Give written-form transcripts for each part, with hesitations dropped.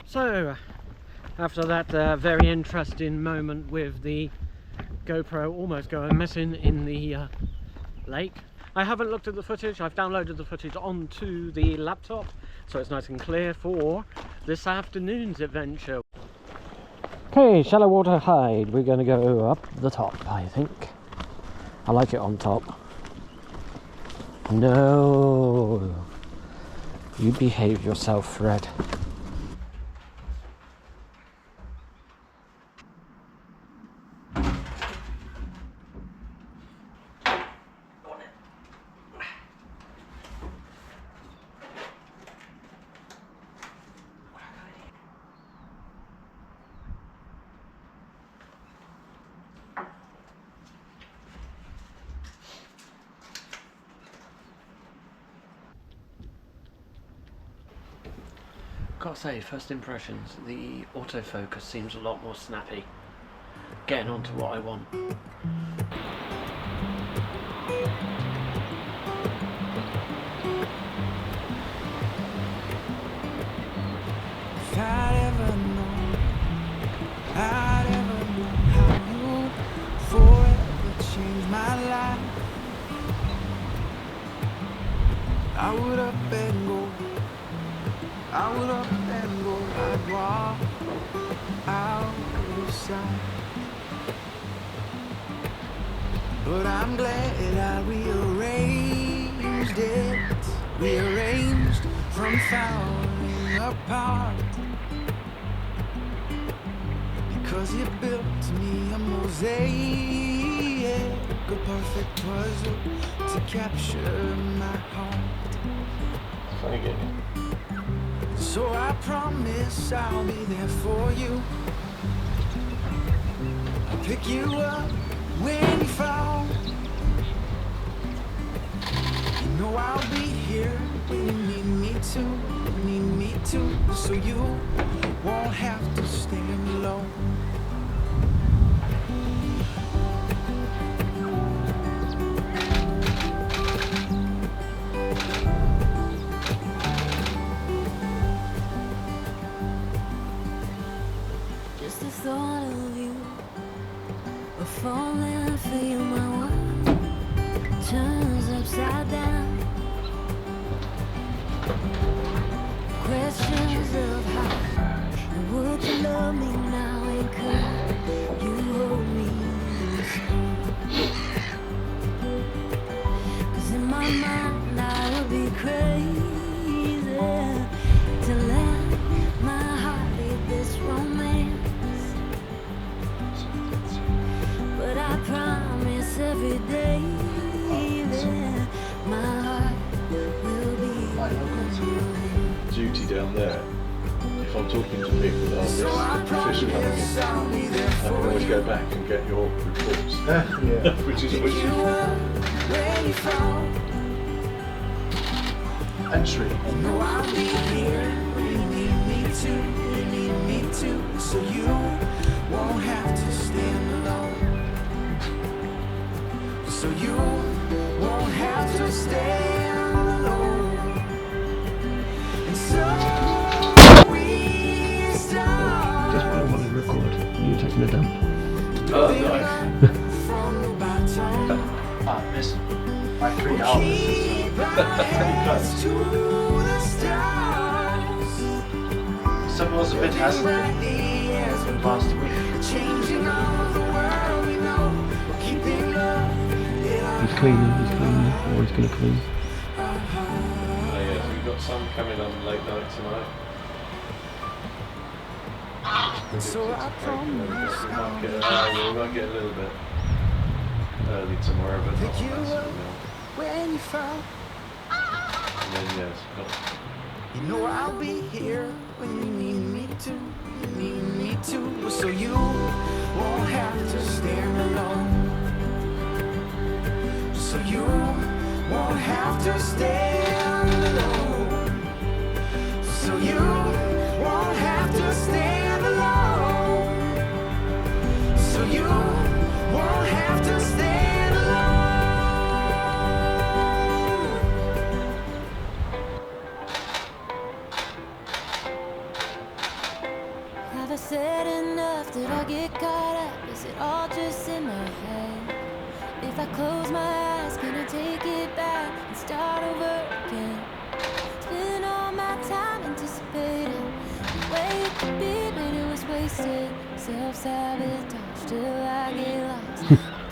So, after that very interesting moment with the GoPro almost going missing in the lake, I haven't looked at the footage. I've downloaded the footage onto the laptop, so it's nice and clear for this afternoon's adventure. Okay, shallow water hide. We're going to go up the top, I think. I like it on top. No, you behave yourself, Fred. Gotta say, first impressions, the autofocus seems a lot more snappy. Getting on to what I want. If I'd ever known how you forever changed my life, I would up and go. I would up and go. I'd walk out of sight. But I'm glad I rearranged from falling apart, because you built me a mosaic, a perfect puzzle to capture my heart. Thank you. So I promise I'll be there for you. I'll pick you up when you fall. You know I'll be here when you need me to, so you won't have to stand alone. Just the thought of you, of falling for you, my world turns upside down. Questions of how and would you love me now, and could you hold me still? 'Cause in my mind I would be crazy to let my heart lead this romance. But I promise every day that my heart will be Duty down there. If I'm talking to people that are this fish coming in, I can always go back and get your reports. Yeah. which is Entry. No, I'll be here when you need me to, so you won't have to stand alone. So you won't have to stand alone. And so we start. Just what I want to record. You taking it down? oh, nice. From the bottom. Ah, miss. My 3 hours. Keep our heads to the stars. Someone's a bit hesitant the past week. Changing all the world we know. Keeping love in our He's cleaning, or he's going to clean. Oh yeah, so we've got some coming on late night tonight. So I promise we might get a little bit early tomorrow, but not pick you on that up sort of when you fall. And then yes, You know I'll be here when you need me to, so you won't have to stand alone. So you won't have to stand alone. So you won't have to stand alone. So you won't have to stand alone. get caught up? Is it all just in my head? If I close my eyes, can I take it back and start over again? Spend all my time anticipating the way it could be, but it was wasted. Self-sabotage till I get lost.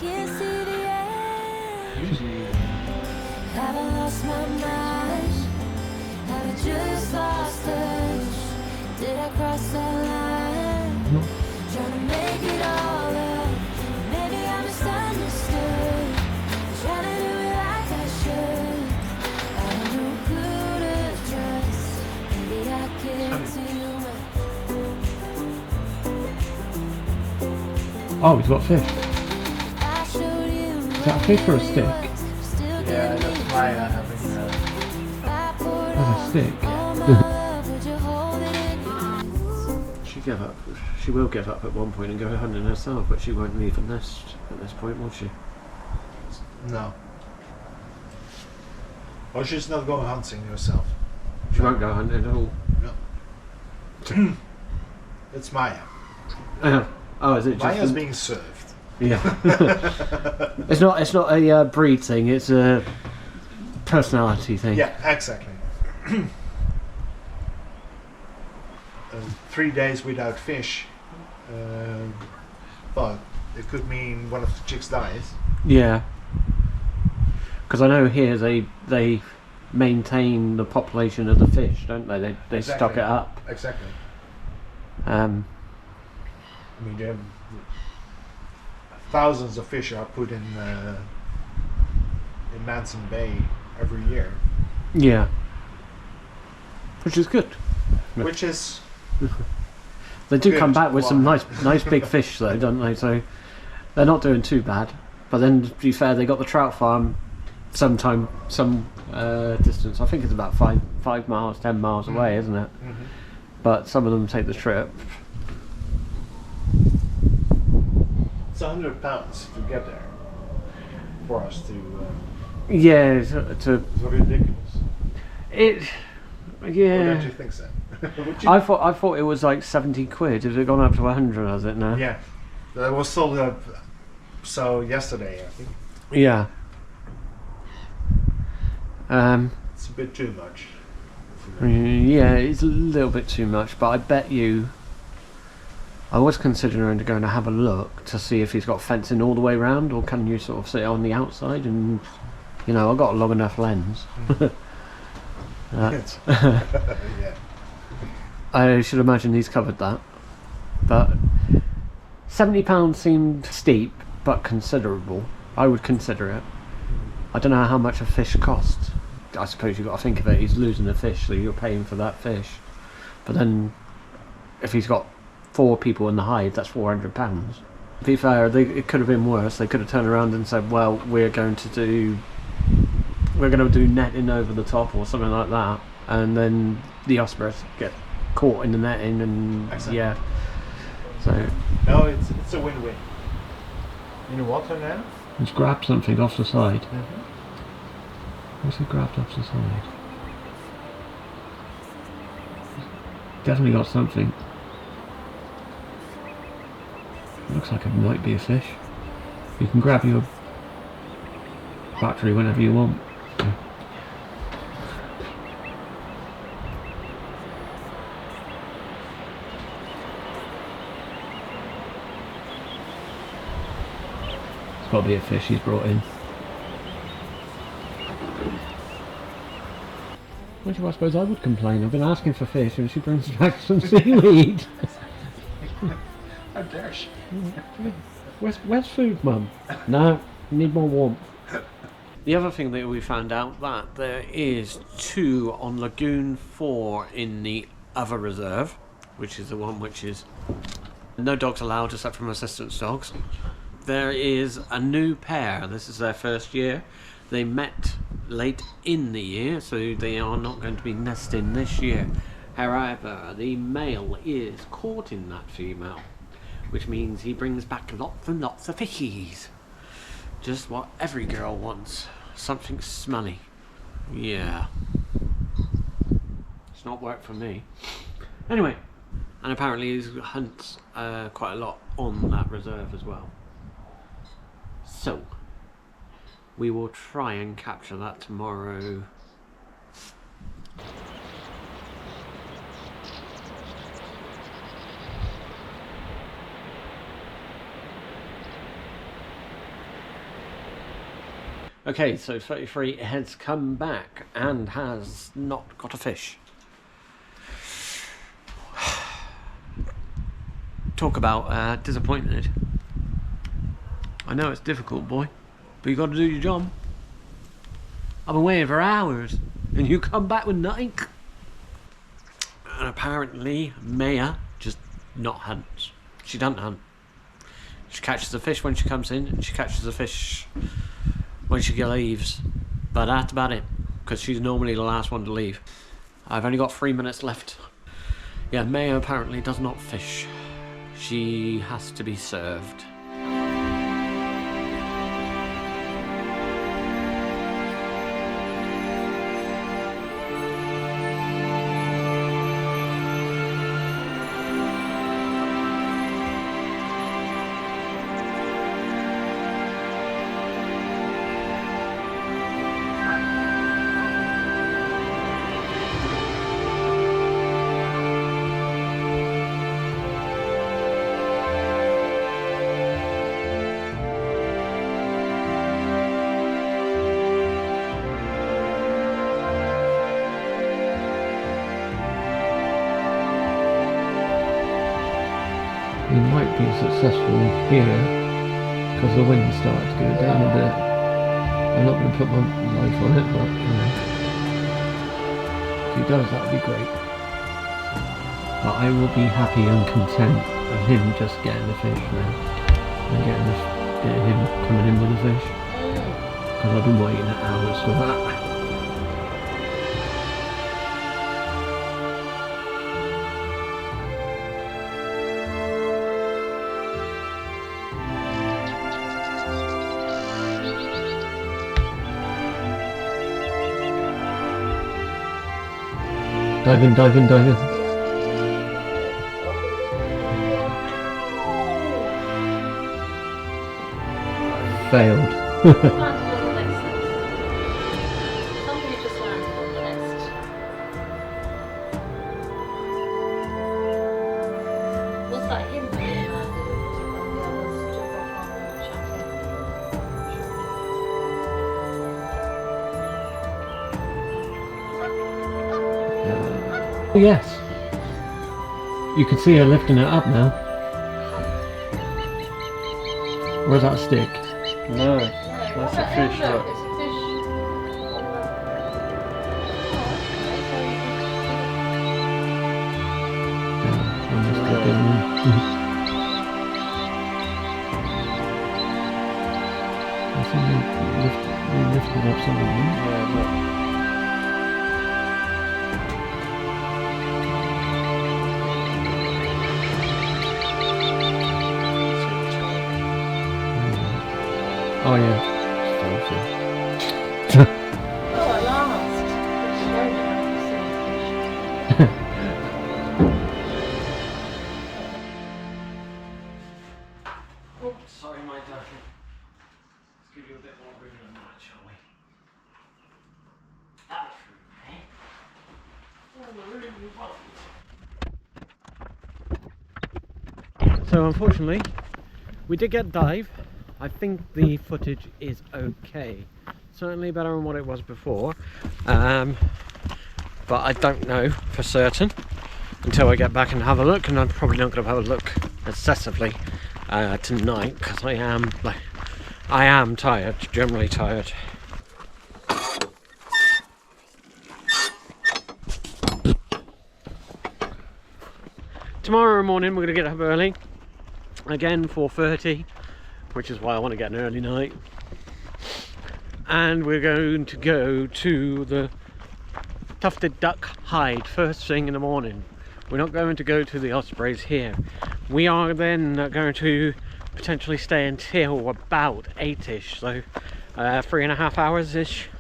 Can't see the end. Have I lost my mind? Have I just lost touch? Did I cross that line? Trying to make it all up. Maybe I misunderstood. Trying to do it like I should. I don't know who to trust. Maybe I care too much. Oh, he's got fish. I showed you. Is that a fish or a stick? Yeah, that's Maya having That's a stick. She gave up. She will give up at one point and go hunting herself, but she won't leave a nest at this point, will she? no. Or she's not going hunting herself. She won't go hunting at all. No. It's Maya. Oh, is it just? Maya's being served. Yeah. It's not a breed thing. It's a personality thing. Yeah, exactly. 3 days without fish, but it could mean one of the chicks dies. Yeah. Because I know here they maintain the population of the fish, don't they? They Exactly. stock it up. Exactly. I Um, mean, thousands of fish are put in Manson Bay every year, yeah. Which is good. which is They do Good. come back with some Wow. nice big fish though, don't they? So they're not doing too bad. But then, to be fair, they got the trout farm some distance. I think it's about 5 miles, 10 miles away, isn't it? Mhm. But some of them take the trip. It's £100 to get there for us to. Yeah, to It's ridiculous. it. Or Yeah. don't you think so? Would you? I thought it was like 70 quid. Has it gone up to 100? Has it now? Yeah, that was sold up. So yesterday, I think Yeah. it's a bit too much. Yeah, it's a little bit too much, but I bet you. I was considering going to have a look to see if he's got fencing all the way round, or can you sort of sit on the outside and, you know, I've got a long enough lens. That, Yeah. I should imagine he's covered that. But £70 seemed steep, but considerable. I would consider it. I don't know how much a fish costs. I suppose you've got to think of it, he's losing a fish, so you're paying for that fish. But then, if he's got 4 people in the hive, that's £400. To be fair, it could have been worse. They could have turned around and said, well, we're going to do netting over the top or something like that, and then the ospreys get caught in the netting, and Exactly. yeah. So No, it's a win-win. In the water now. He's grabbed something off the side. Mm-hmm. What's he grabbed off the side? Definitely got something. Looks like it might be a fish. You can grab your battery whenever you want. It's got to be a fish he's brought in. Which I suppose I would complain. I've been asking for fish and she brings back some seaweed. How dare she? where's food, Mum? No, need more warmth. The other thing that we found out that there is 2 on Lagoon 4 in the other reserve, which is the one which is no dogs allowed except from assistance dogs. There is a new pair. This is their first year. They met late in the year, so they are not going to be nesting this year. However, the male is courting that female, which means he brings back lots and lots of fishies. Just what every girl wants. Something smelly. Yeah. It's not worked for me. Anyway, And apparently he hunts quite a lot on that reserve as well. So we will try and capture that tomorrow. Okay, so 33 has come back and has not got a fish. Talk about disappointed. I know it's difficult, boy, but you got to do your job. I've been waiting for hours, and you come back with nothing. And apparently, Maya just not hunts. She doesn't hunt. She catches the fish when she comes in, and she catches the fish when she leaves. But that's about it, because she's normally the last one to leave. I've only got 3 minutes left. Yeah, Maya apparently does not fish. She has to be served. We might be successful here because the wind started to go down a bit. I'm not going to put my life on it, but you know, if he does, that would be great. But I will be happy and content of him just getting the fish now and getting him coming in with the fish, because I've been waiting hours for that. Dive in, dive in, dive in. Failed. Somebody just landed on the nest. Was that him being landed, or was it one of the others took off on the Oh yes. You can see her lifting it up now. Where's that stick? No, that's a fish. Look. It's a fish. I think they lifted up something. Yeah, look. Oh yeah. Oh, at last. It's showing how to see fish. Oh, sorry, my darling. Let's give you a bit more room than that, shall we? That room, eh? All the room you want. So unfortunately, we did get dive. I think the footage is okay. Certainly better than what it was before. But I don't know for certain until I get back and have a look, and I'm probably not going to have a look excessively tonight, because I am tired, generally tired. Tomorrow morning we're going to get up early again, 4:30, which is why I want to get an early night, and we're going to go to the Tufted Duck Hide first thing in the morning. We're not going to go to the Ospreys here. We are then going to potentially stay until about 8ish, so 3.5 hours ish,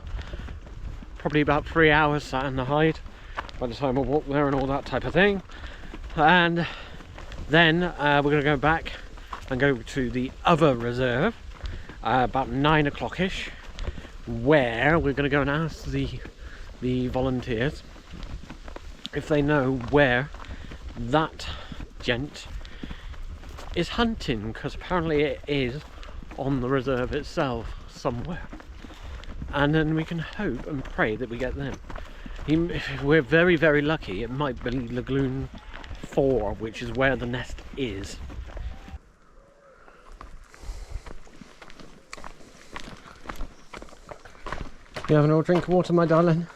probably about 3 hours sat in the hide by the time we walk there and all that type of thing. and then we're going to go back and go to the other reserve about 9 o'clock-ish, where we're going to go and ask the volunteers if they know where that gent is hunting, because apparently it is on the reserve itself somewhere, and then we can hope and pray that we get them. If we're very, very lucky, it might be Lagoon 4, which is where the nest is. You having a drink of water, my darling?